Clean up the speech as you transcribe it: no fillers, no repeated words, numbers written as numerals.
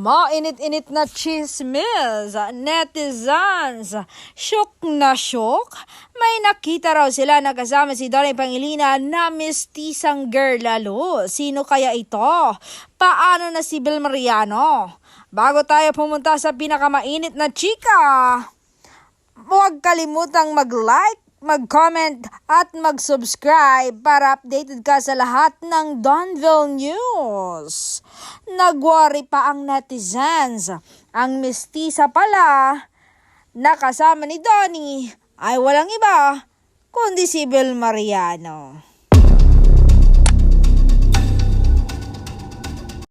Mainit-init na chismis, netizens, syok na syok. May nakita raw sila na kasama si Donnie Pangilinan na mistisang girl lalo. Sino kaya ito? Paano na si Bel Mariano? Bago tayo pumunta sa pinakamainit na chika, huwag kalimutang mag-like, mag-comment at mag-subscribe para updated ka sa lahat ng Donville News. Nagworry pa ang netizens. Ang mistisa pala na kasama ni Donnie ay walang iba kundi si Bel Mariano.